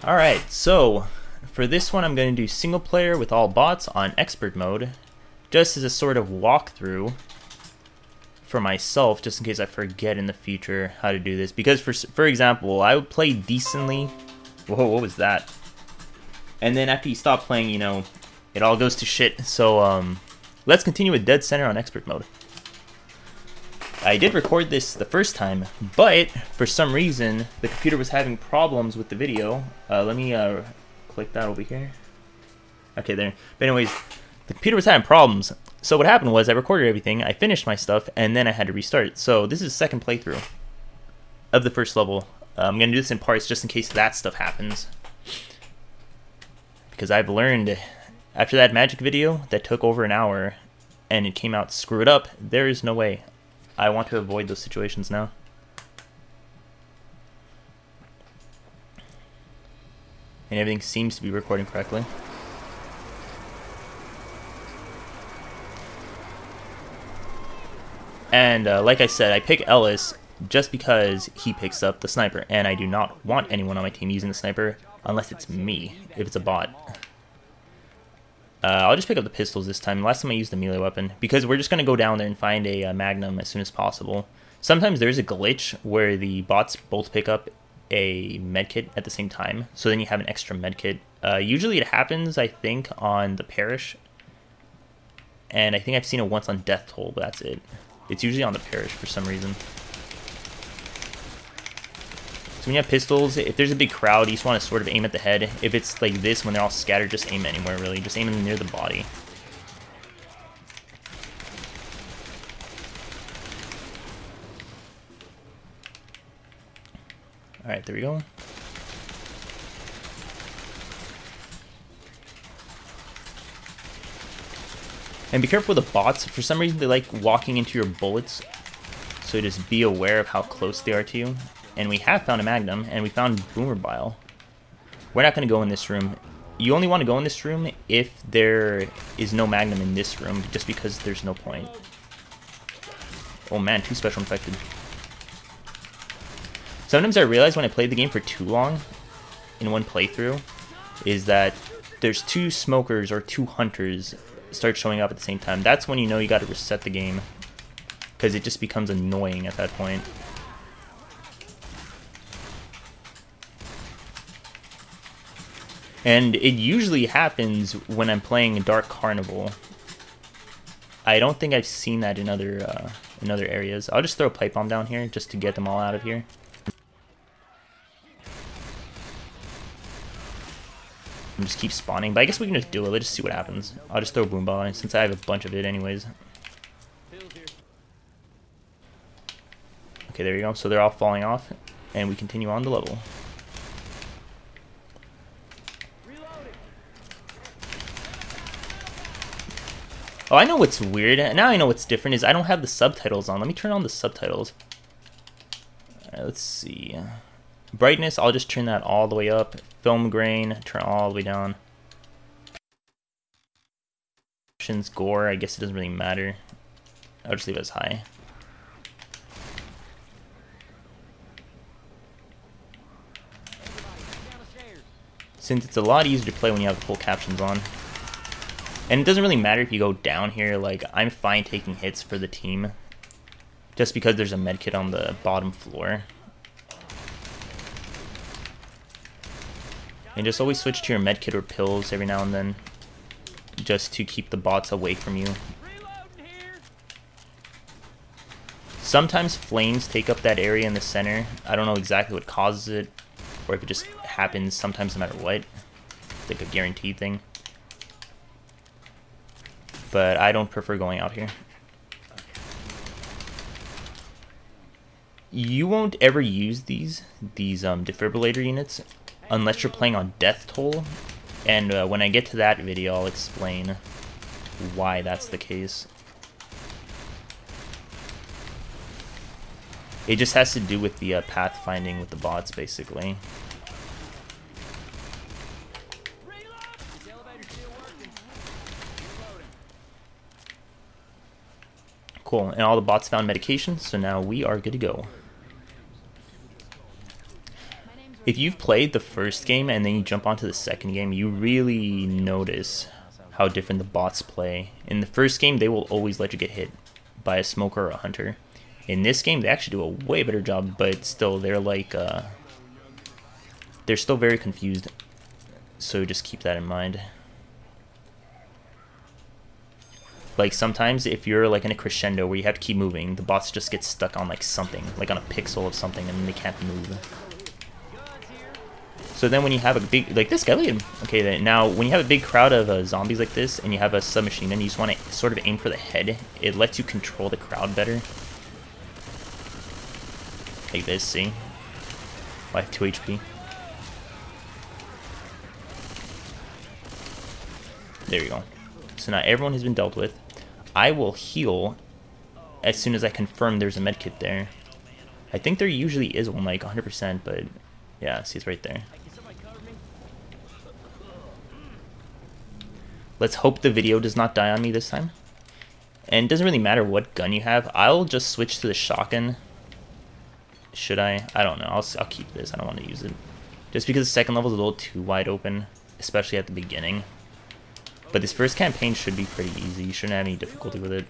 Alright, so for this one I'm going to do single player with all bots on expert mode, just as a sort of walkthrough for myself, just in case I forget in the future how to do this. Because for example, I would play decently. Whoa, what was that? And then after you stop playing, you know, it all goes to shit. So let's continue with dead center on expert mode. I did record this the first time, but for some reason the computer was having problems with the video. Let me click that over here. Okay, there. But anyways, the computer was having problems. So what happened was I recorded everything, I finished my stuff, and then I had to restart. So this is the second playthrough of the first level. I'm going to do this in parts just in case that stuff happens. Because I've learned, after that magic video that took over an hour, and it came out screwed up, there is no way. I want to avoid those situations now. And everything seems to be recording correctly. And like I said, I pick Ellis just because he picks up the sniper, and I do not want anyone on my team using the sniper unless it's me, if it's a bot. I'll just pick up the pistols this time. Last time I used the melee weapon, because we're just going to go down there and find a magnum as soon as possible. Sometimes there's a glitch where the bots both pick up a medkit at the same time, so then you have an extra medkit. Usually it happens, I think, on the parish, and I think I've seen it once on death toll, but that's it. It's usually on the parish for some reason. So when you have pistols, if there's a big crowd, you just want to sort of aim at the head. If it's like this, when they're all scattered, just aim anywhere, really. Just aim near the body. Alright, there we go. And be careful with the bots. For some reason, they like walking into your bullets. So just be aware of how close they are to you. And we have found a magnum, and we found boomer bile. We're not going to go in this room. You only want to go in this room if there is no magnum in this room, just because there's no point. Oh man, 2 special infected. Sometimes I realize when I played the game for too long, in one playthrough, is that there's 2 smokers or 2 hunters start showing up at the same time. That's when you know you got to reset the game, because it just becomes annoying at that point. And it usually happens when I'm playing Dark Carnival. I don't think I've seen that in other areas. I'll just throw a pipe bomb down here just to get them all out of here. And just keep spawning, but I guess we can just do it. Let's just see what happens. I'll just throw a boom ball since I have a bunch of it anyways. Okay, there you go. So they're all falling off, and we continue on the level. Oh, I know what's weird. Now I know what's different is I don't have the subtitles on. Let me turn on the subtitles. Alright, let's see. Brightness, I'll just turn that all the way up. Film grain, turn all the way down. Options, gore, I guess it doesn't really matter. I'll just leave it as high. Since it's a lot easier to play when you have the full captions on. And it doesn't really matter if you go down here, like, I'm fine taking hits for the team. Just because there's a medkit on the bottom floor. And just always switch to your medkit or pills every now and then. Just to keep the bots away from you. Sometimes flames take up that area in the center. I don't know exactly what causes it. Or if it just happens sometimes no matter what. It's like a guaranteed thing. But I don't prefer going out here. You won't ever use these defibrillator units unless you're playing on death toll, and when I get to that video I'll explain why that's the case. It just has to do with the pathfinding with the bots basically. Cool, and all the bots found medication, so now we are good to go. My name's If you've played the first game and then you jump onto the second game, you really notice how different the bots play. In the first game, they will always let you get hit by a smoker or a hunter. In this game, they actually do a way better job, but still, they're like, they're still very confused. So just keep that in mind. Like sometimes if you're like in a crescendo where you have to keep moving, the bots just get stuck on like something, like on a pixel of something, and they can't move. So then when you have a big, like this guy, look at him. Okay, then now when you have a big crowd of zombies like this, and you have a submachine gun, you just want to sort of aim for the head. It lets you control the crowd better. Like this, see? I have 2 HP. There you go. So now everyone has been dealt with. I will heal as soon as I confirm there's a medkit there. I think there usually is one, like 100%, but yeah, see, it's right there. Let's hope the video does not die on me this time. And it doesn't really matter what gun you have. I'll just switch to the shotgun. Should I? I don't know. I'll keep this. I don't want to use it. Just because the second level is a little too wide open, especially at the beginning. But this first campaign should be pretty easy. You shouldn't have any difficulty with it.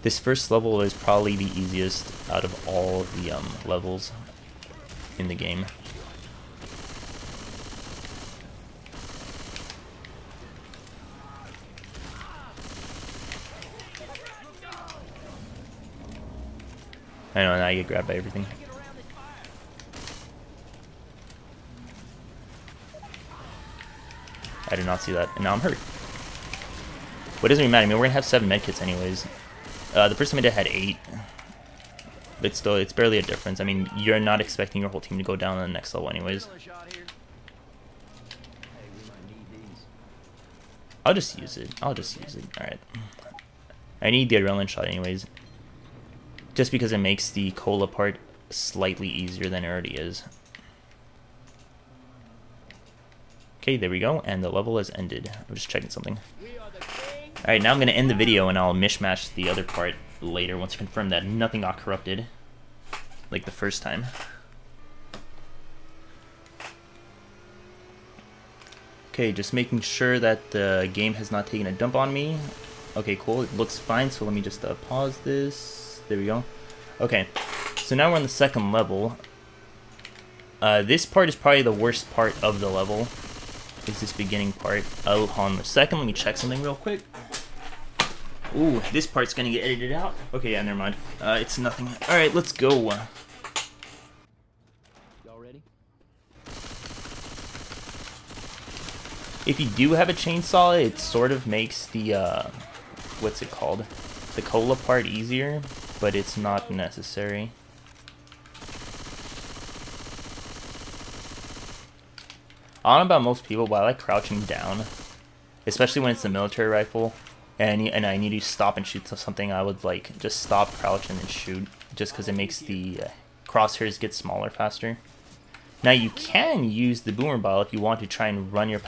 This first level is probably the easiest out of all of the levels in the game. I know, now I get grabbed by everything. I did not see that, and now I'm hurt. But it doesn't really matter. I mean, we're gonna have 7 medkits anyways. The first time I did had 8. But still, it's barely a difference. I mean, you're not expecting your whole team to go down on the next level anyways. I'll just use it. Alright. I need the adrenaline shot anyways. Just because it makes the cola part slightly easier than it already is. Okay, there we go, and the level has ended. I'm just checking something. Alright, now I'm going to end the video and I'll mishmash the other part later once I confirm that nothing got corrupted like the first time. Okay, just making sure that the game has not taken a dump on me. Okay, cool, it looks fine, so let me just pause this. There we go. Okay, so now we're on the second level. This part is probably the worst part of the level. Is this beginning part. Oh, hold on a second, let me check something real quick. Ooh, this part's gonna get edited out. Okay, yeah, never mind. It's nothing. Alright, let's go. Y'all ready? If you do have a chainsaw, it sort of makes the, what's it called? The cola part easier, but it's not necessary. I don't know about most people, but I like crouching down, especially when it's the military rifle, and I need to stop and shoot something. I would like just stop, crouch, and then shoot, just because it makes the crosshairs get smaller faster. Now you can use the boomer bile if you want to try and run away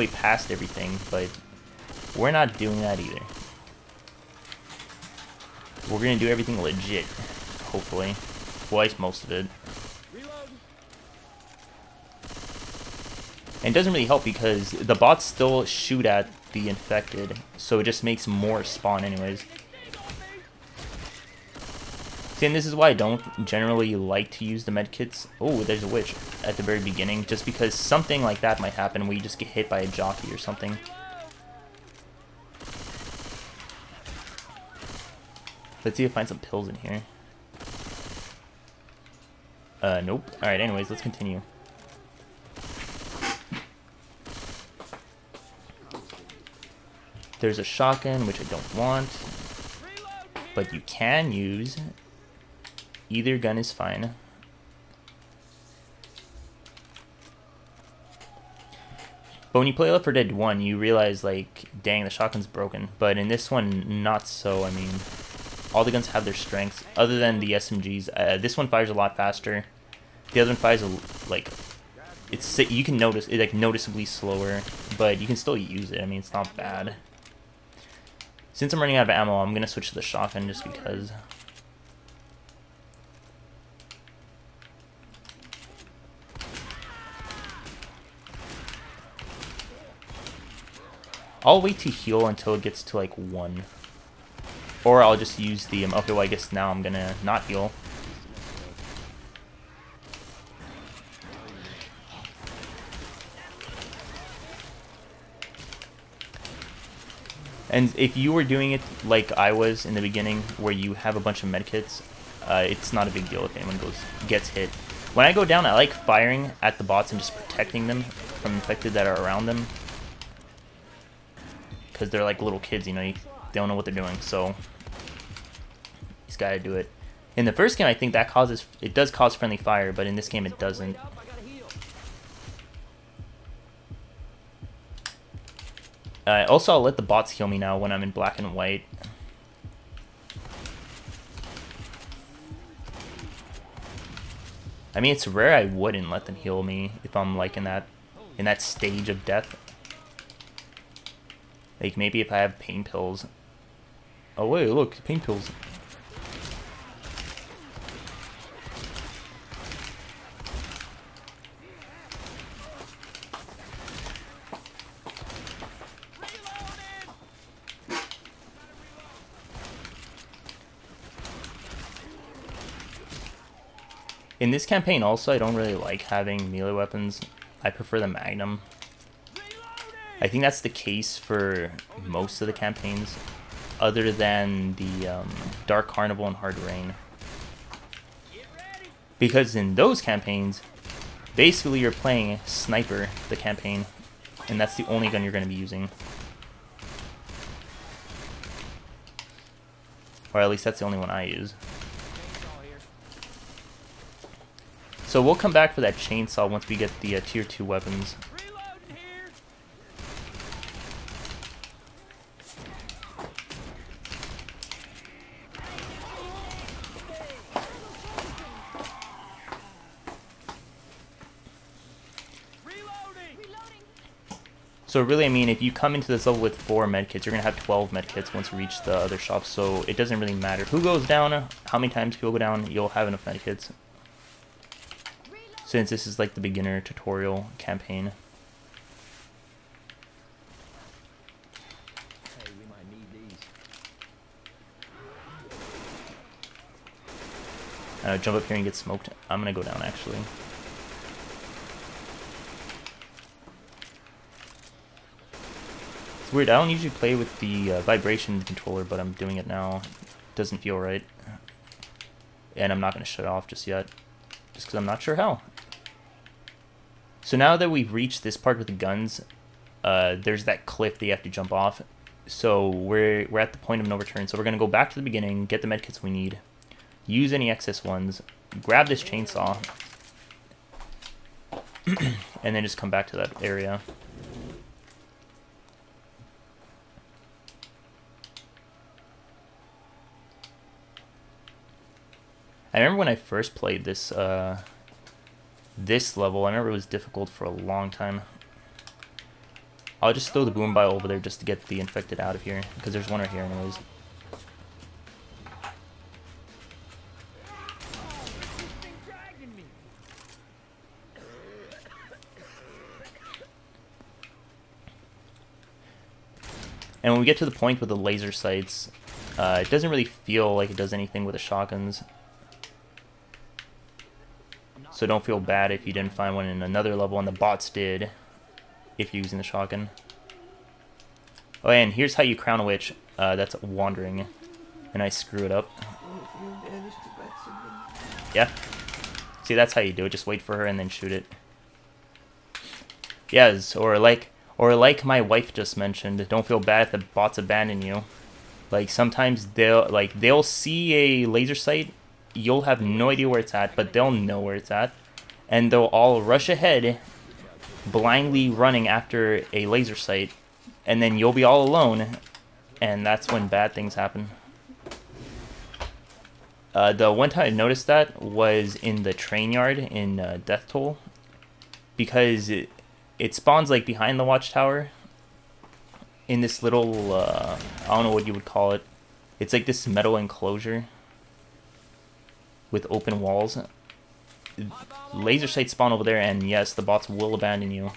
past everything, but we're not doing that either. We're gonna do everything legit, hopefully. Well, at least most of it. And it doesn't really help because the bots still shoot at the infected, so it just makes more spawn anyways. See, and this is why I don't generally like to use the medkits. Oh, there's a witch at the very beginning, just because something like that might happen where you just get hit by a jockey or something. Let's see if I find some pills in here. Nope. Alright, anyways, let's continue. There's a shotgun, which I don't want, but you can use. Either gun is fine. But when you play Left 4 Dead 1, you realize, like, dang, the shotgun's broken. But in this one, not so. I mean, all the guns have their strengths, other than the SMGs. This one fires a lot faster. The other one fires, like, you can notice it, like, noticeably slower, but you can still use it. I mean, it's not bad. Since I'm running out of ammo, I'm gonna switch to the shotgun just because. I'll wait to heal until it gets to like 1. Or I'll just use the, okay, well I guess now I'm gonna not heal. And if you were doing it like I was in the beginning, where you have a bunch of medkits, it's not a big deal if anyone gets hit. When I go down, I like firing at the bots and just protecting them from infected that are around them. Because they're like little kids, you know, they don't know what they're doing, so you just gotta do it. In the first game, I think that it does cause friendly fire, but in this game it doesn't. Also, I'll let the bots heal me now when I'm in black and white. I mean, it's rare I wouldn't let them heal me if I'm like in that stage of death. Like maybe if I have pain pills. Oh wait, look, pain pills. In this campaign also, I don't really like having melee weapons. I prefer the Magnum. I think that's the case for most of the campaigns, other than the Dark Carnival and Hard Rain. Because in those campaigns, basically you're playing Sniper, the campaign, and that's the only gun you're going to be using. Or at least that's the only one I use. So we'll come back for that chainsaw once we get the tier 2 weapons. So really, I mean, if you come into this level with 4 medkits, you're going to have 12 medkits once you reach the other shops, so it doesn't really matter who goes down, how many times people go down, you'll have enough medkits. Since this is like the beginner tutorial campaign. Hey, we might need these. Jump up here and get smoked. I'm going to go down, actually. It's weird, I don't usually play with the vibration controller, but I'm doing it now. It doesn't feel right. And I'm not going to shut it off just yet, just because I'm not sure how. So now that we've reached this part with the guns, there's that cliff that you have to jump off. So we're at the point of no return. So we're going to go back to the beginning, get the medkits we need, use any excess ones, grab this chainsaw, and then just come back to that area. I remember when I first played this this level, I remember it was difficult for a long time. I'll just throw the boom bile over there just to get the infected out of here, because there's one right here anyways. And when we get to the point with the laser sights, it doesn't really feel like it does anything with the shotguns. So don't feel bad if you didn't find one in another level, and the bots did, if you're using the shotgun. Oh, and here's how you crown a witch. That's wandering, and I screw it up. Yeah. See, that's how you do it. Just wait for her and then shoot it. Yes, or like my wife just mentioned, don't feel bad if the bots abandon you. Like sometimes they'll see a laser sight. You'll have no idea where it's at, but they'll know where it's at, and they'll all rush ahead, blindly running after a laser sight, and then you'll be all alone, and that's when bad things happen. The one time I noticed that was in the train yard in Death Toll, because it spawns like behind the watchtower, in this little, I don't know what you would call it. It's like this metal enclosure with open walls. Laser sights spawn over there, and yes, the bots will abandon you.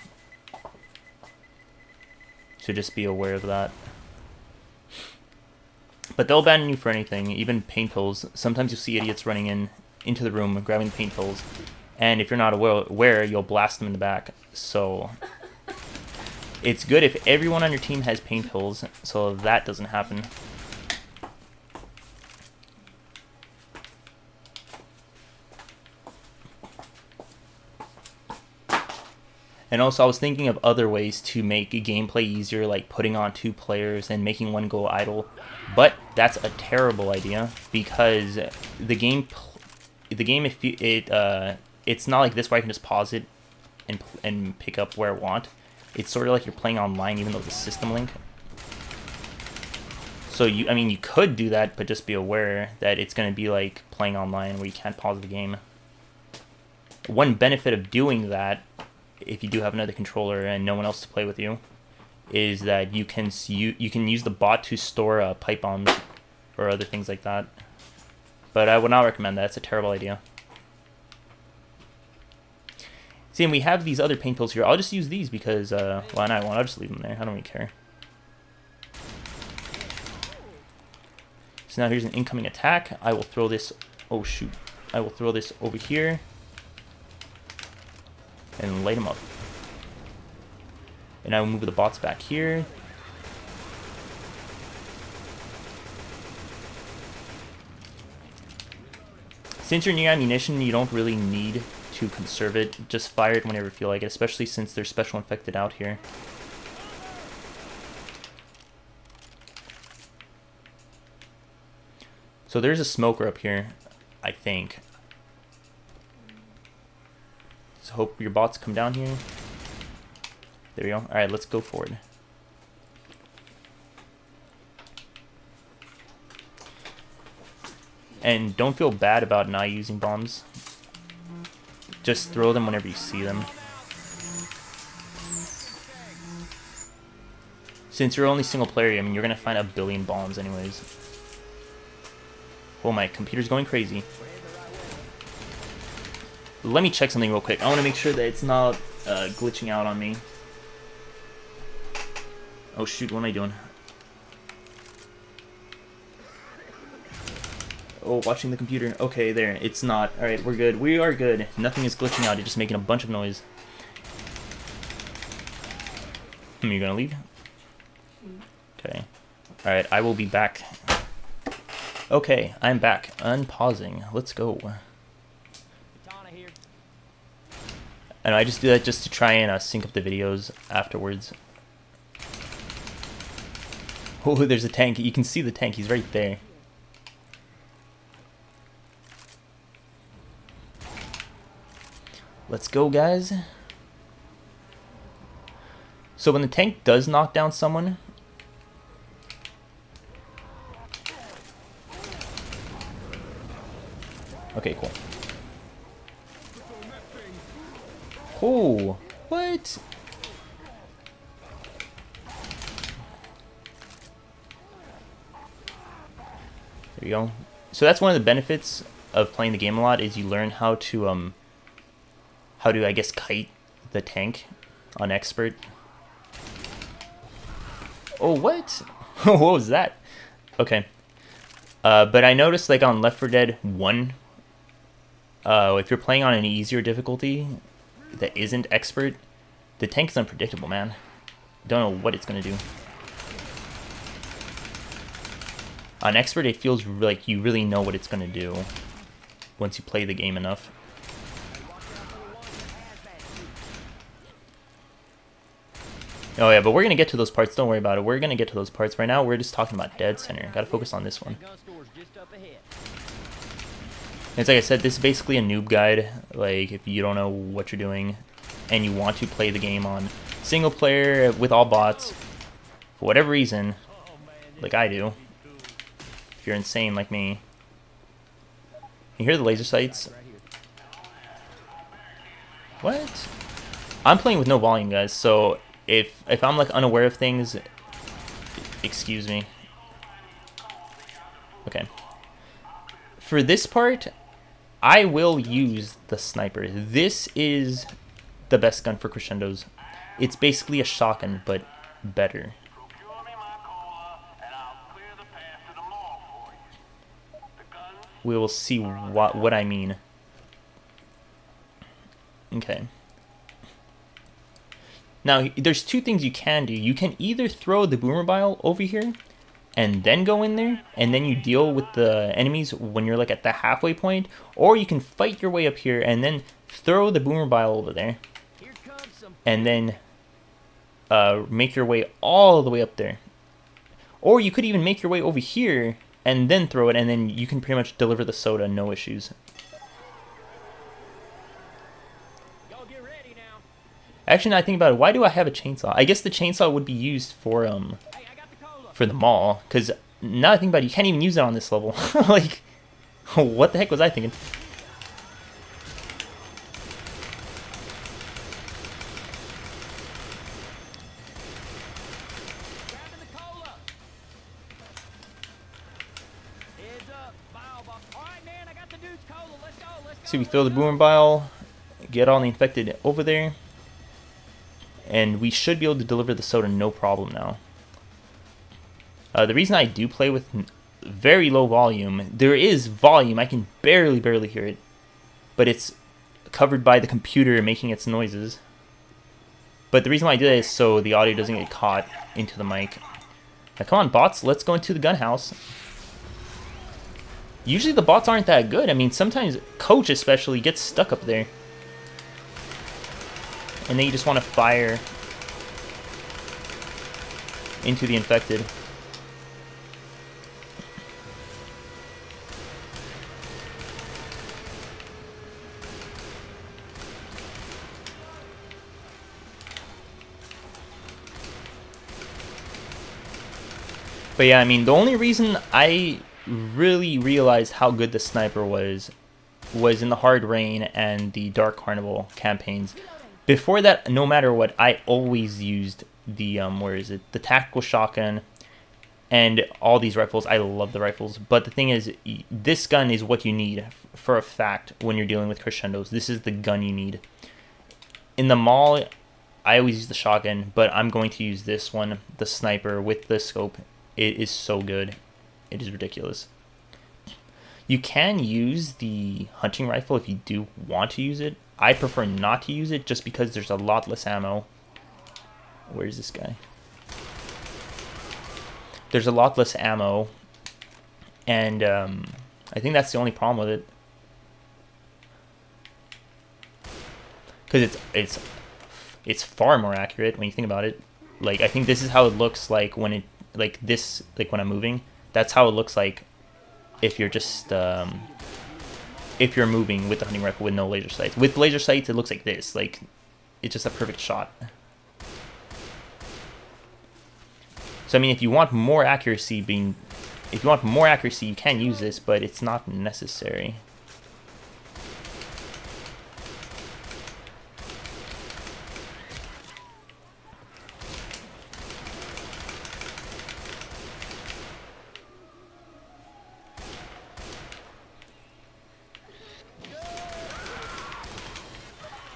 So just be aware of that. But they'll abandon you for anything, even paint pills. Sometimes you'll see idiots running into the room, grabbing paint pills. And if you're not aware, you'll blast them in the back. So it's good if everyone on your team has paint pills, so that doesn't happen. And also, I was thinking of other ways to make gameplay easier, like putting on 2 players and making one go idle. But that's a terrible idea, because the game, if you, it's not like this where I can just pause it and pick up where I want. It's sort of like you're playing online, even though it's a system link. So I mean, you could do that, but just be aware that it's going to be like playing online where you can't pause the game. One benefit of doing that, if you do have another controller and no one else to play with you, is that you can use the bot to store pipe bombs or other things like that. But I would not recommend that. It's a terrible idea. See, and we have these other paint pills here. I'll just use these because why not? I'll just leave them there. I don't really care. So now here's an incoming attack. I will throw this. Oh shoot! I will throw this over here and light them up. And I will move the bots back here. Since you're near ammunition, you don't really need to conserve it. Just fire it whenever you feel like it, especially since there's special infected out here. So there's a smoker up here, I think. So hope your bots come down here. There we go. Alright, let's go forward. And don't feel bad about not using bombs. Just throw them whenever you see them. Since you're only single player, I mean, you're going to find a billion bombs anyways. Oh, my computer's going crazy. Let me check something real quick. I want to make sure that it's not glitching out on me. Oh shoot, what am I doing? Oh, watching the computer. Okay, there. It's not. Alright, we're good. We are good. Nothing is glitching out. You're just making a bunch of noise. You gonna leave? Okay. Alright, I will be back. Okay, I'm back. Unpausing. Let's go. And I just do that just to try and sync up the videos afterwards. Oh, there's a tank. You can see the tank. He's right there. Let's go, guys. So when the tank does knock down someone, okay, cool. Oh, what? There you go. So that's one of the benefits of playing the game a lot, is you learn how to I guess kite the tank on expert. Oh, what? What was that? Okay. But I noticed, like, on Left 4 Dead 1, if you're playing on an easier difficulty that isn't expert, the tank is unpredictable, man. Don't know what it's gonna do. On expert, it feels like you really know what it's gonna do once you play the game enough. Oh yeah, but we're gonna get to those parts. Don't worry about it. We're gonna get to those parts. Right now, we're just talking about Dead Center. Gotta focus on this one. It's like I said, this is basically a noob guide. Like, if you don't know what you're doing and you want to play the game on single player with all bots, for whatever reason, like I do, if you're insane like me. You hear the laser sights? What? I'm playing with no volume, guys, so if I'm like unaware of things, Excuse me. Okay. For this part, I will use the sniper. This is the best gun for crescendos. It's basically a shotgun, but better. We will see what I mean. Okay. Now, there's two things you can do. You can either throw the boomer bile over here and then go in there, and then you deal with the enemies when you're like at the halfway point, or you can fight your way up here and then throw the boomer bile over there, and then make your way all the way up there. Or you could even make your way over here and then throw it, and then you can pretty much deliver the soda, no issues. Actually, now I think about it, why do I have a chainsaw? I guess the chainsaw would be used for the mall, because now I think about it, you can't even use it on this level. Like, what the heck was I thinking? So we throw the boomer bile, get all the infected over there, and we should be able to deliver the soda no problem now. The reason I do play with very low volume, there is volume, I can barely hear it, but it's covered by the computer making its noises. But the reason why I do that is so the audio doesn't get caught into the mic. Now come on bots, let's go into the gun house. Usually the bots aren't that good. I mean, sometimes Coach especially gets stuck up there. And then you just want to fire into the infected. But yeah, I mean, the only reason I really realized how good the sniper was in the Hard Rain and the Dark Carnival campaigns. Before that, no matter what, I always used the the tactical shotgun and all these rifles. I love the rifles, but the thing is, this gun is what you need for a fact when you're dealing with crescendos. This is the gun you need. In the mall, I always use the shotgun, but I'm going to use this one, the sniper with the scope. It is so good. It is ridiculous. You can use the hunting rifle if you do want to use it. I prefer not to use it just because there's a lot less ammo. Where's this guy? There's a lot less ammo, and I think that's the only problem with it. Because it's far more accurate when you think about it. Like, I think this is how it looks like when it when I'm moving. That's how it looks like if you're just if you're moving with the hunting rifle with no laser sights. With laser sights, it looks like this. Like, it's just a perfect shot. So I mean, if you want more accuracy, you can use this, but it's not necessary.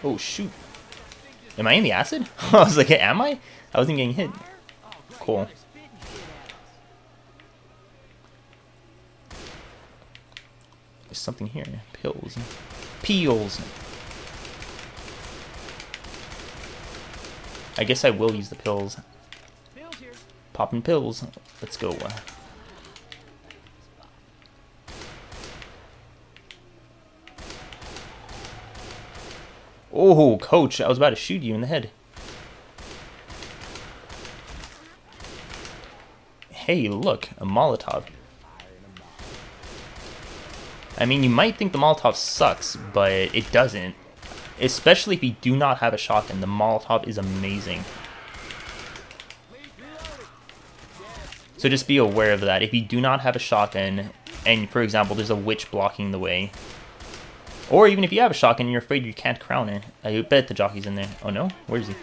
Oh shoot. Am I in the acid? I was like, am I? I wasn't getting hit. Cool. There's something here. Pills. Peels. I guess I will use the pills. Popping pills. Let's go. Oh, Coach, I was about to shoot you in the head. Hey, look, a Molotov. I mean, you might think the Molotov sucks, but it doesn't. Especially if you do not have a shotgun, the Molotov is amazing. So just be aware of that. If you do not have a shotgun, and for example, there's a witch blocking the way, or even if you have a shotgun and you're afraid you can't crown her. I bet the jockey's in there. Oh no? Where is he?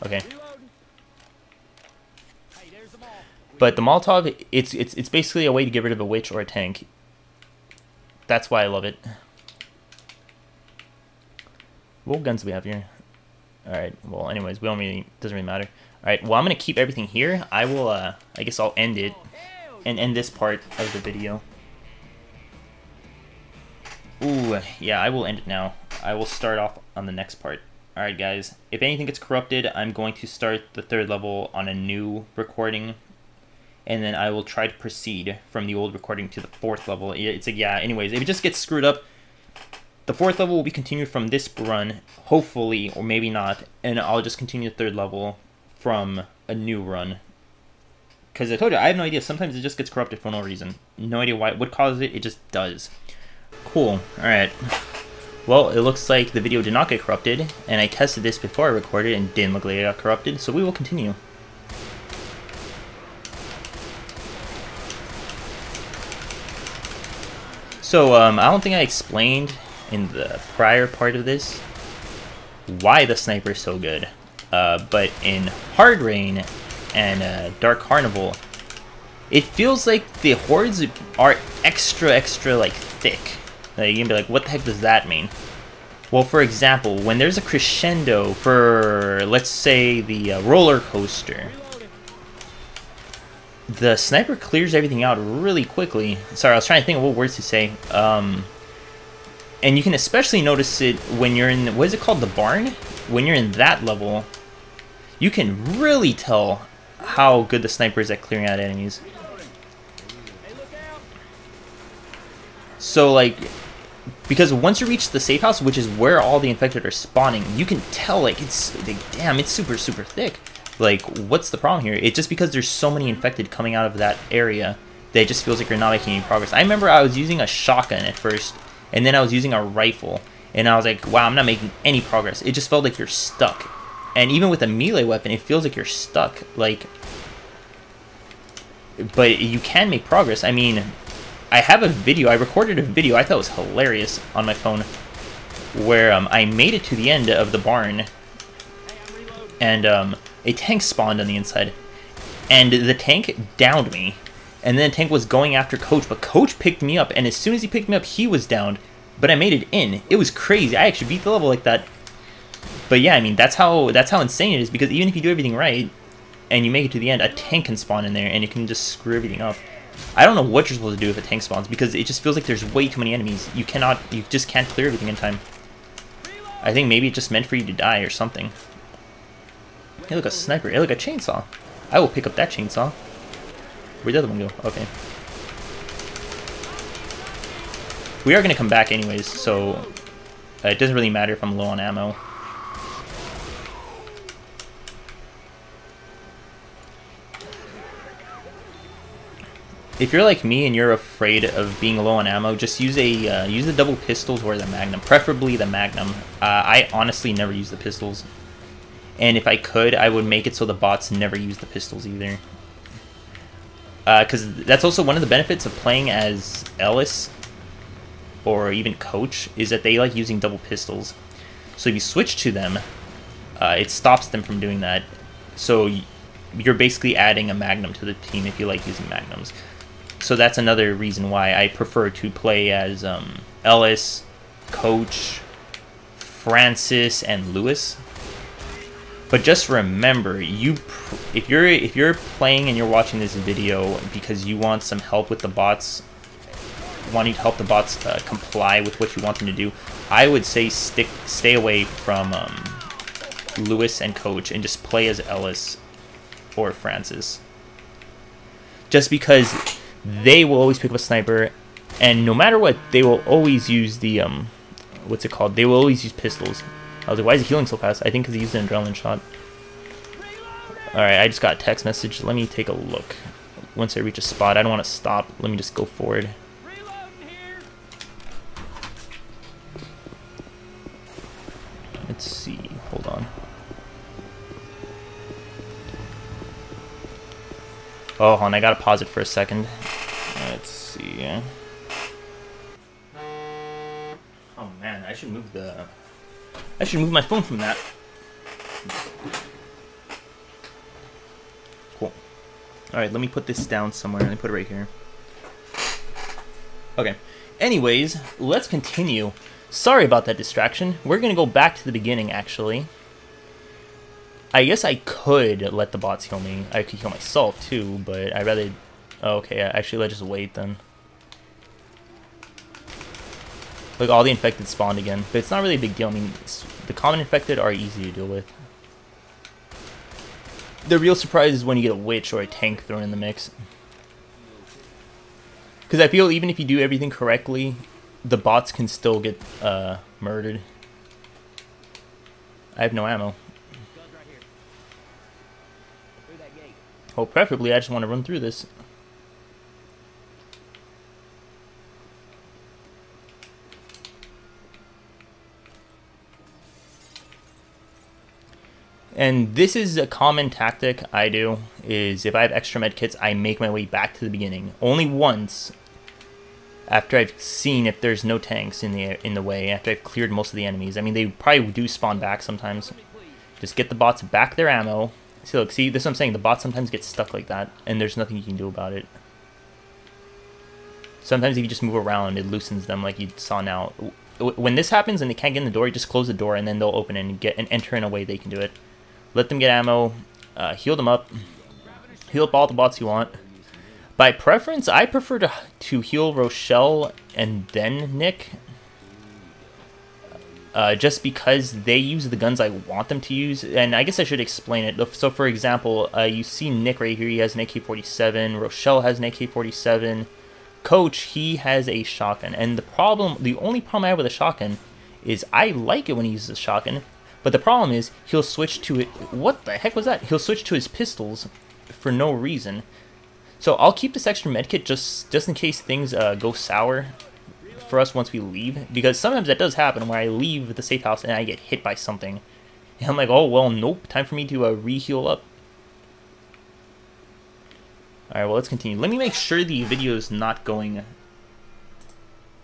Okay. But the Molotov, it's basically a way to get rid of a witch or a tank. That's why I love it. What guns do we have here? Alright, well anyways, we don't really, doesn't really matter. Alright, well I'm gonna keep everything here. I will, I guess I'll end it and end this part of the video. Ooh, yeah, I will end it now. I will start off on the next part. Alright guys, if anything gets corrupted, I'm going to start the 3rd level on a new recording. And then I will try to proceed from the old recording to the 4th level. It's like, yeah, anyways, if it just gets screwed up, the 4th level will be continued from this run, hopefully, or maybe not, and I'll just continue the 3rd level from a new run. Because I told you, I have no idea. Sometimes it just gets corrupted for no reason. No idea why. What causes it? It just does. Cool. Alright. Well, it looks like the video did not get corrupted, and I tested this before I recorded and didn't look like it got corrupted, so we will continue. So, I don't think I explained in the prior part of this why the sniper is so good. But in Hard Rain and Dark Carnival, it feels like the hordes are extra like thick. Like, you can be like, what the heck does that mean? Well, for example, when there's a crescendo for, let's say, the roller coaster, the sniper clears everything out really quickly. Sorry, I was trying to think of what words to say. And you can especially notice it when you're in, what is it called, the barn? When you're in that level, you can really tell how good the sniper is at clearing out enemies. So, like, because once you reach the safe house, which is where all the infected are spawning, you can tell, like, it's, like, damn, it's super thick. Like, what's the problem here? It's just because there's so many infected coming out of that area that it just feels like you're not making any progress. I remember I was using a shotgun at first, and then I was using a rifle, and I was like, wow, I'm not making any progress. It just felt like you're stuck. And even with a melee weapon, it feels like you're stuck. Like, but you can make progress. I mean, I have a video, I recorded a video, I thought it was hilarious on my phone, where I made it to the end of the barn, and a tank spawned on the inside, and the tank downed me, and then the tank was going after Coach, but Coach picked me up, and as soon as he picked me up, he was downed, but I made it in. It was crazy. I actually beat the level like that. But yeah, I mean, that's how insane it is, because even if you do everything right, and you make it to the end, a tank can spawn in there, and it can just screw everything up. I don't know what you're supposed to do if a tank spawns, because it just feels like there's way too many enemies. You just can't clear everything in time. I think maybe it's just meant for you to die or something. Hey, look, a sniper. Hey, look, a chainsaw. I will pick up that chainsaw. Where'd the other one go? Okay. We are going to come back anyways, so it doesn't really matter if I'm low on ammo. If you're like me and you're afraid of being low on ammo, just use the double pistols or the Magnum, preferably the Magnum. I honestly never use the pistols. And if I could, I would make it so the bots never use the pistols either. Because that's also one of the benefits of playing as Ellis or even Coach, is that they like using double pistols. So if you switch to them, it stops them from doing that. So you're basically adding a Magnum to the team if you like using Magnums. So that's another reason why I prefer to play as Ellis, Coach, Francis, and Lewis. But just remember, if you're playing and you're watching this video because you want some help with the bots, wanting to help the bots comply with what you want them to do, I would say stay away from Lewis and Coach and just play as Ellis or Francis. Just because they will always pick up a sniper, and no matter what, they will always use the what's it called? They will always use pistols. I was like, why is he healing so fast? I think because he used an adrenaline shot. Alright, I just got a text message. Let me take a look. Once I reach a spot, I don't want to stop. Let me just go forward. Let's see. Hold on. Oh, hold on. I gotta pause it for a second. Let's see. Oh man, I should move my phone from that. Cool. Alright, let me put this down somewhere. Let me put it right here. Okay. Anyways, let's continue. Sorry about that distraction. We're going to go back to the beginning, actually. I guess I could let the bots heal me. I could heal myself, too, but I'd rather... Oh, okay, actually, let's just wait, then. Look, all the infected spawned again. But it's not really a big deal. I mean, the common infected are easy to deal with. The real surprise is when you get a witch or a tank thrown in the mix. Because I feel even if you do everything correctly, the bots can still get murdered. I have no ammo. Oh, preferably I just want to run through this. And this is a common tactic I do, is if I have extra med kits, I make my way back to the beginning. Only once, after I've seen if there's no tanks in the way, after I've cleared most of the enemies. I mean, they probably do spawn back sometimes. Just get the bots back their ammo. See, look, see, this is what I'm saying, the bots sometimes get stuck like that, and there's nothing you can do about it. Sometimes if you just move around, it loosens them like you saw now. When this happens and they can't get in the door, you just close the door, and then they'll open it and enter in a way they can do it. Let them get ammo, heal them up, heal up all the bots you want. By preference, I prefer to heal Rochelle and then Nick. Just because they use the guns I want them to use, and I guess I should explain it. So for example, you see Nick right here, he has an AK-47, Rochelle has an AK-47, Coach, he has a shotgun, and the only problem I have with a shotgun is I like it when he uses a shotgun. But the problem is, he'll switch to it. What the heck was that? He'll switch to his pistols for no reason. So I'll keep this extra medkit just in case things go sour for us once we leave. Because sometimes that does happen where I leave the safe house and I get hit by something. And I'm like, oh, well, nope. Time for me to re-heal up. Alright, well, let's continue. Let me make sure the video is not going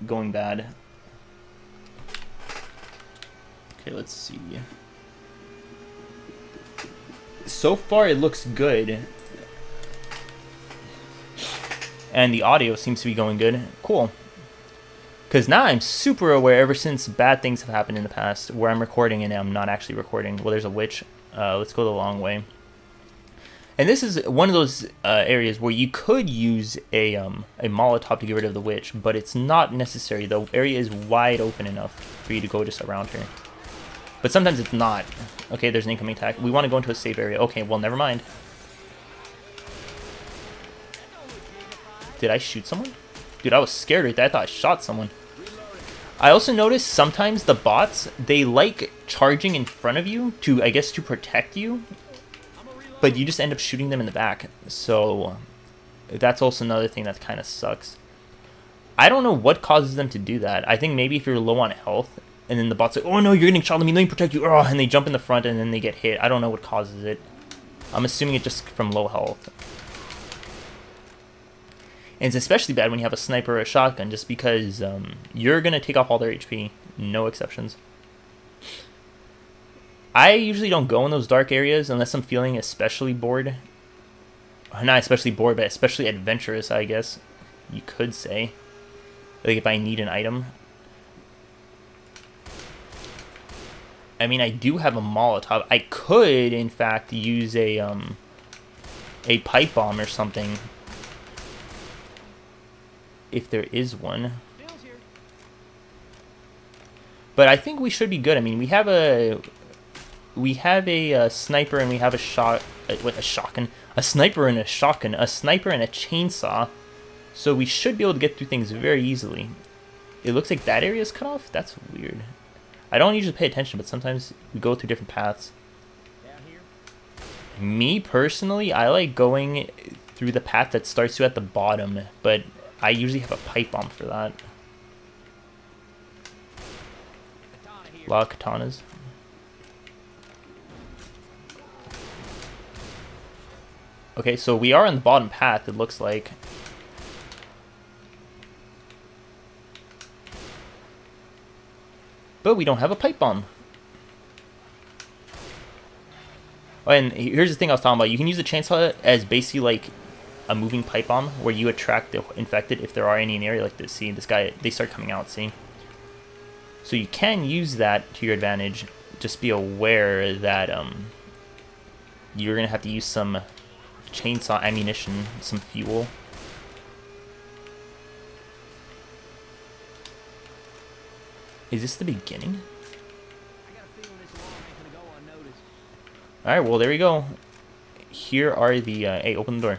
bad. Okay, let's see. So far, it looks good. And the audio seems to be going good. Cool. Because now I'm super aware, ever since bad things have happened in the past, where I'm recording and I'm not actually recording. Well, there's a witch. Let's go the long way. And this is one of those areas where you could use a Molotov to get rid of the witch, but it's not necessary. The area is wide open enough for you to go just around her. But sometimes it's not. Okay, there's an incoming attack. We want to go into a safe area. Okay, well, never mind. Did I shoot someone? Dude, I was scared right there. I thought I shot someone. I also noticed sometimes the bots, they like charging in front of you to, I guess, to protect you. But you just end up shooting them in the back. So that's also another thing that kind of sucks. I don't know what causes them to do that. I think maybe if you're low on health, and then the bot's like, oh no, you're getting shot, let me protect you, oh, and they jump in the front and then they get hit. I don't know what causes it. I'm assuming it's just from low health. And it's especially bad when you have a sniper or a shotgun, just because you're going to take off all their HP. No exceptions. I usually don't go in those dark areas unless I'm feeling especially bored. Not especially bored, but especially adventurous, I guess you could say. Like if I need an item. I mean, I do have a Molotov. I could, in fact, use a pipe bomb or something. If there is one. But I think we should be good. I mean, we have a sniper and we have a shotgun. A sniper and a shotgun. A sniper and a chainsaw. So we should be able to get through things very easily. It looks like that area is cut off. That's weird. I don't usually pay attention, but sometimes we go through different paths. Me, personally, I like going through the path that starts you at the bottom, but I usually have a pipe bomb for that. A lot of katanas. Okay, so we are on the bottom path, it looks like. But we don't have a pipe bomb. Oh, and here's the thing I was talking about. You can use the chainsaw as basically like a moving pipe bomb where you attract the infected if there are any in the area. Like this, see this guy, they start coming out, see? So you can use that to your advantage. Just be aware that you're gonna have to use some chainsaw ammunition, some fuel. Is this the beginning? Alright, well there we go. Here are the hey, open the door.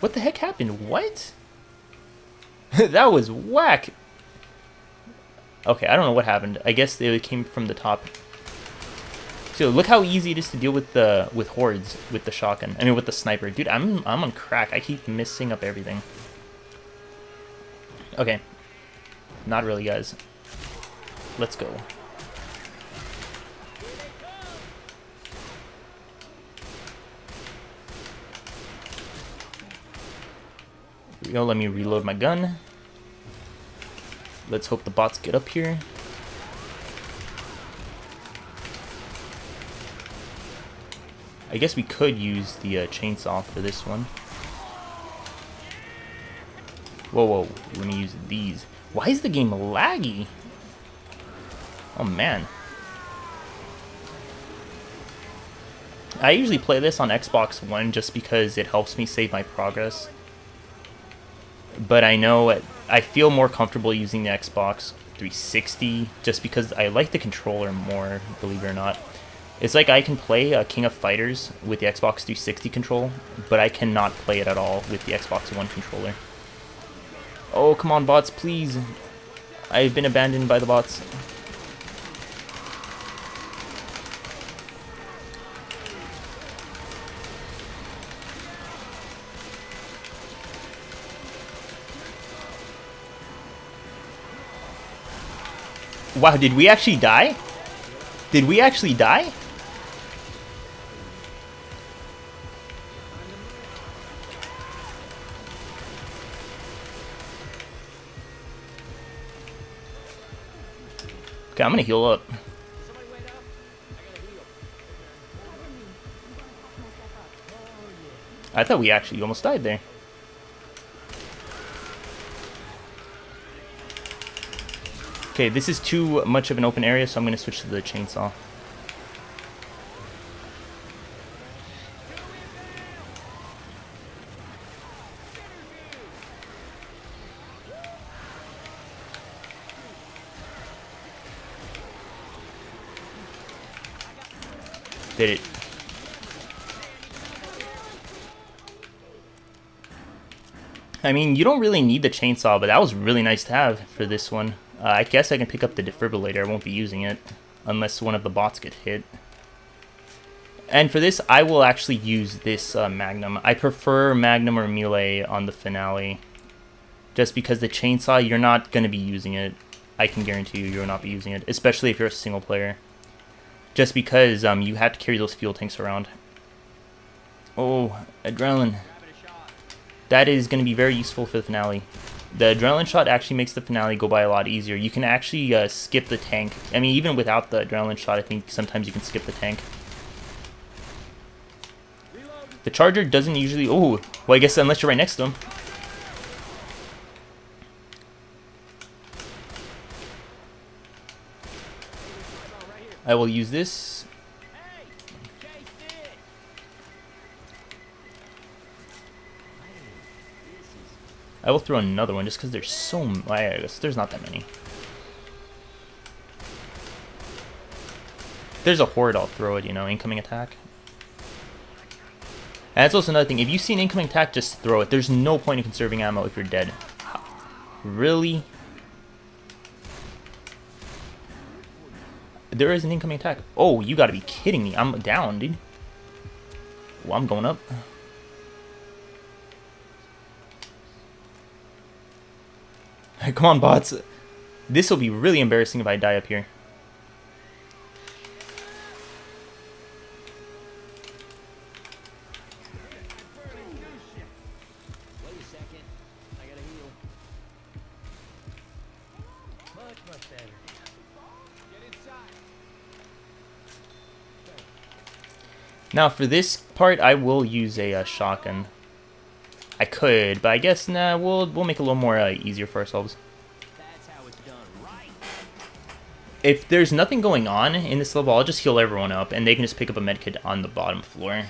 What the heck happened? What? That was whack. Okay, I don't know what happened. I guess it came from the top. So look how easy it is to deal with the hordes with the shotgun. I mean with the sniper. Dude, I'm on crack. I keep messing up everything. Okay. Not really, guys. Let's go. Here we go, let me reload my gun. Let's hope the bots get up here. I guess we could use the chainsaw for this one. Whoa, whoa, let me use these. Why is the game laggy? Oh man. I usually play this on XboxOne just because it helps me save my progress. But I know I feel more comfortable using the Xbox 360 just because I like the controller more, believe it or not. It's like I can play King of Fighters with the Xbox 360 control, but I cannot play it at all with the Xbox One controller. Oh, come on, bots, please. I've been abandoned by the bots. Wow, did we actually die? Did we actually die? Okay, I'm gonna heal up. I thought we actually almost died there. Okay, this is too much of an open area, so I'm gonna switch to the chainsaw. Did it? I mean, you don't really need the chainsaw, but that was really nice to have for this one. I guess I can pick up the defibrillator. I won't be using it unless one of the bots get hit. And for this, I will actually use this Magnum. I prefer Magnum or melee on the finale. Just because the chainsaw, you're not going to be using it. I can guarantee you, you'll not be using it. Especially if you're a single player. Just because you have to carry those fuel tanks around. Oh, adrenaline. That is going to be very useful for the finale. The adrenaline shot actually makes the finale go by a lot easier. You can actually skip the tank. I mean, even without the adrenaline shot, I think sometimes you can skip the tank. The charger doesn't usually... Oh, well, I guess unless you're right next to him. I will use this. I will throw another one just because there's so... I guess there's not that many. If there's a horde, I'll throw it, you know, incoming attack. And that's also another thing. If you see an incoming attack, just throw it. There's no point in conserving ammo if you're dead. Really? There is an incoming attack. Oh, you gotta be kidding me. I'm down, dude. Well, I'm going up. Come on, bots. This will be really embarrassing if I die up here. Wait a second. I gotta heal. Much better. Now for this part, I will use a shotgun. I could, but I guess nah. We'll make it a little more easier for ourselves. That's how it's done, right? If there's nothing going on in this level, I'll just heal everyone up, and they can just pick up a medkit on the bottom floor.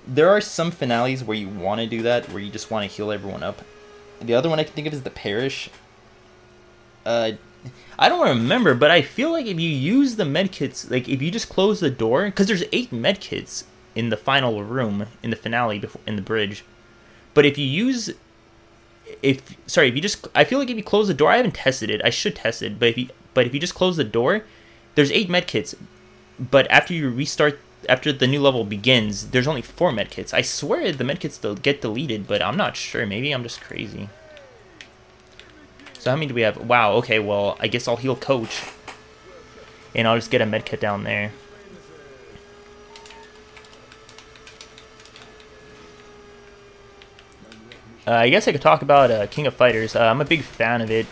There are some finales where you want to do that, where you just want to heal everyone up. The other one I can think of is the Parish. I don't remember, but I feel like if you use the medkits, like if you just close the door, because there's 8 medkits in the final room in the finale before in the bridge. But if you use, I feel like if you close the door, I haven't tested it. I should test it, but if you just close the door, there's 8 medkits. But after you restart, after the new level begins, there's only 4 medkits. I swear the medkits get deleted, but I'm not sure. Maybe I'm just crazy. So how many do we have? Wow, okay, well, I guess I'll heal Coach. And I'll just get a medkit down there. I guess I could talk about King of Fighters. I'm a big fan of it.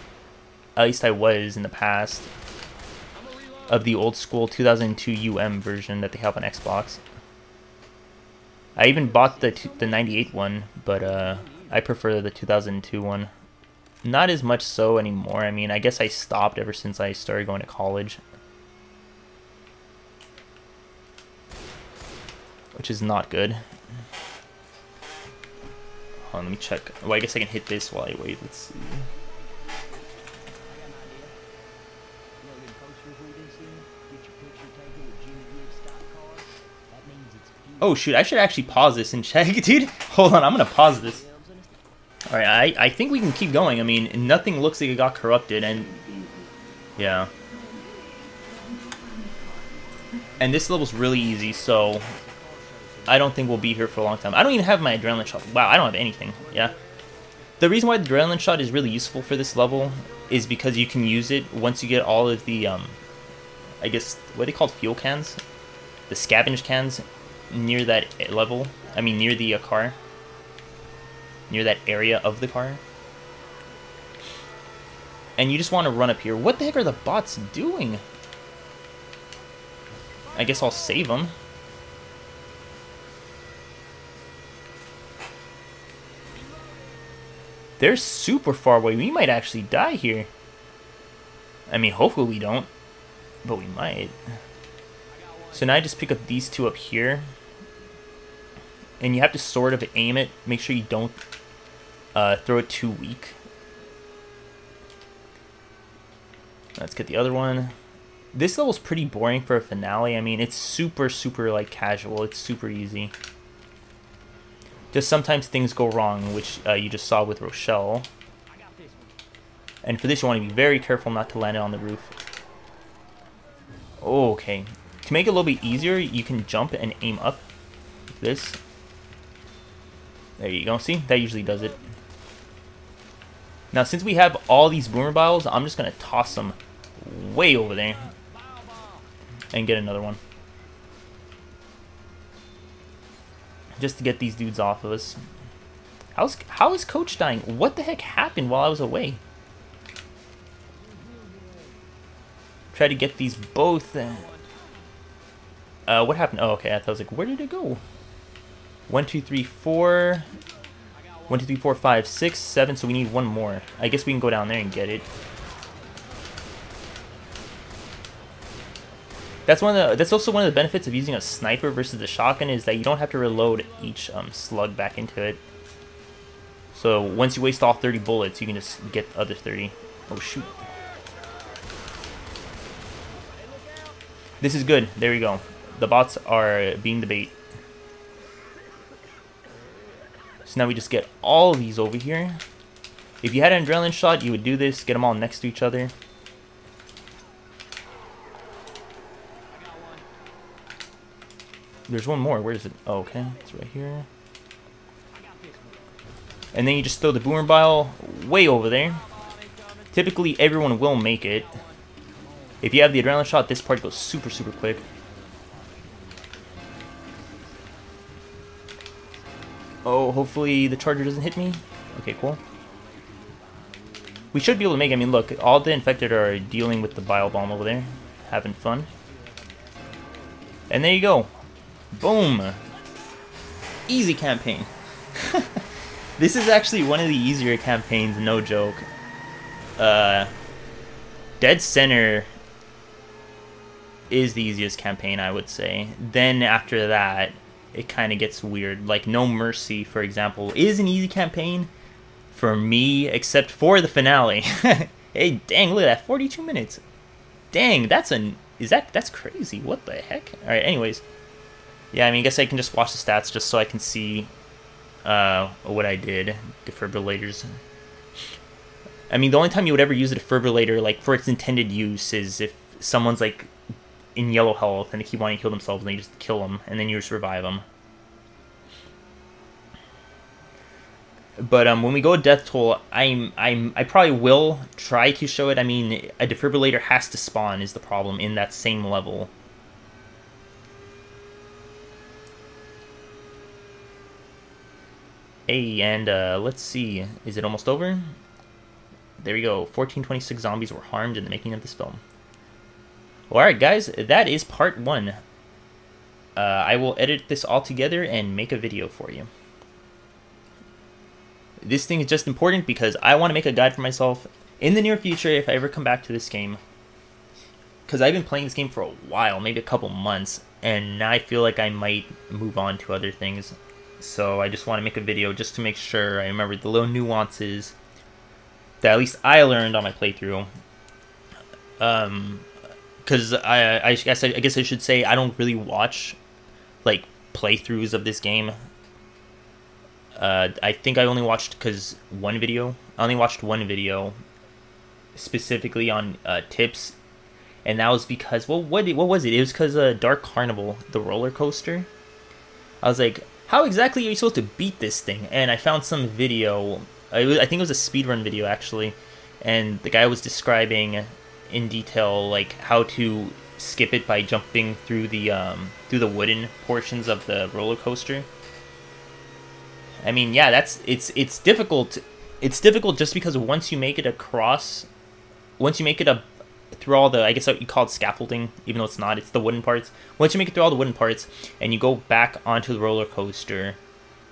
At least I was in the past. Of the old school 2002 UM version that they have on Xbox. I even bought the 98 one, but I prefer the 2002 one. Not as much so anymore. I mean, I guess I stopped ever since I started going to college. Which is not good. Hold on, let me check. Well, I guess I can hit this while I wait. Let's see. Oh shoot, I should actually pause this and check, dude. Hold on, I'm gonna pause this. Alright, I think we can keep going. I mean, nothing looks like it got corrupted, and yeah. And this level's really easy, so I don't think we'll be here for a long time. I don't even have my adrenaline shot. Wow, I don't have anything. Yeah. The reason why the adrenaline shot is really useful for this level is because you can use it once you get all of the, I guess, what are they called? Fuel cans? The scavenge cans near that level. I mean, near the car. Near that area of the car. And you just want to run up here. What the heck are the bots doing? I guess I'll save them. They're super far away. We might actually die here. I mean, hopefully we don't. But we might. So now I just pick up these 2 up here. And you have to sort of aim it. Make sure you don't throw it too weak. Let's get the other one. This level's pretty boring for a finale. I mean, it's super, like, casual. It's super easy. Just sometimes things go wrong, which you just saw with Rochelle. And for this, you want to be very careful not to land it on the roof. Oh, okay. To make it a little bit easier, you can jump and aim up. Like this. There you go. See? That usually does it. Now, since we have all these boomer biles, I'm just going to toss them way over there. And get another one. Just to get these dudes off of us. How is Coach dying? What the heck happened while I was away? Try to get these both. What happened? Oh, okay. I was like, where did it go? 1, 2, 3, 4. 1, 2, 3, 4, 5, 6, 7. So we need one more. I guess we can go down there and get it. That's also one of the benefits of using a sniper versus the shotgun is that you don't have to reload each slug back into it. So once you waste all 30 bullets, you can just get the other 30. Oh shoot. This is good. There we go. The bots are being the bait. So now we just get all of these over here. If you had an adrenaline shot, you would do this. Get them all next to each other. There's one more. Where is it? Oh, okay. It's right here. And then you just throw the boomer bile way over there. Typically, everyone will make it. If you have the adrenaline shot, this part goes super, super quick. Oh, hopefully the charger doesn't hit me. Okay, cool. We should be able to make it. I mean, look, all the infected are dealing with the bile bomb over there. Having fun. And there you go. Boom. Easy campaign. This is actually one of the easier campaigns, no joke. Dead Center is the easiest campaign, I would say. Then after that, it kind of gets weird. Like No Mercy, for example, is an easy campaign for me, except for the finale. Hey, dang, look at that, 42 minutes. Dang, that's crazy. What the heck? All right, anyways. Yeah, I mean, I guess I can just watch the stats just so I can see what I did. Defibrillators. I mean, the only time you would ever use a defibrillator, like, for its intended use is if someone's, like, in yellow health and they keep wanting to kill themselves and they just kill them and then you just revive them. But when we go death toll, I probably will try to show it. I mean, a defibrillator has to spawn is the problem in that same level. Hey, and let's see, is it almost over? There we go. 1426 zombies were harmed in the making of this film. Alright guys, that is part 1. I will edit this all together and make a video for you. This thing is just important because I want to make a guide for myself in the near future if I ever come back to this game. Because I've been playing this game for a while, maybe a couple months, and now I feel like I might move on to other things. So I just want to make a video just to make sure I remember the little nuances that at least I learned on my playthrough. Because I guess I should say I don't really watch like playthroughs of this game. I think I only watched one video. I only watched one video specifically on tips, and that was because what was it? It was because Dark Carnival, the roller coaster. I was like, how exactly are you supposed to beat this thing? And I found some video. I think it was a speedrun video actually, and the guy was describing in detail like how to skip it by jumping through the wooden portions of the roller coaster. I mean, yeah, it's difficult. It's difficult just because once you make it across, once you make it through all the, I guess you call it scaffolding, even though it's not, it's the wooden parts. Once you make it through all the wooden parts and you go back onto the roller coaster,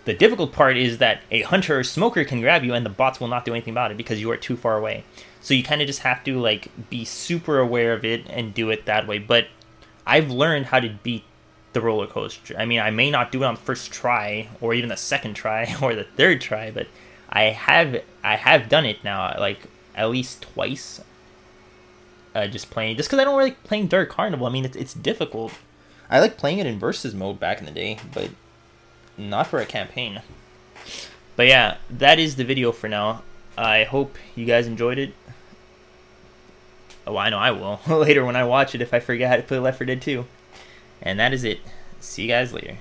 the difficult part is that a hunter or smoker can grab you and the bots will not do anything about it because you are too far away. So you kind of just have to like be super aware of it and do it that way. But I've learned how to beat the roller coaster. I mean, I may not do it on the first try or even the second try or the third try, but I have done it now, like at least twice. Just because I don't really like playing Dark Carnival. I mean, it's difficult. I like playing it in versus mode back in the day, but not for a campaign. But yeah, that is the video for now. I hope you guys enjoyed it. Oh, I know I will later when I watch it if I forget how to play Left 4 Dead 2. And that is it. See you guys later.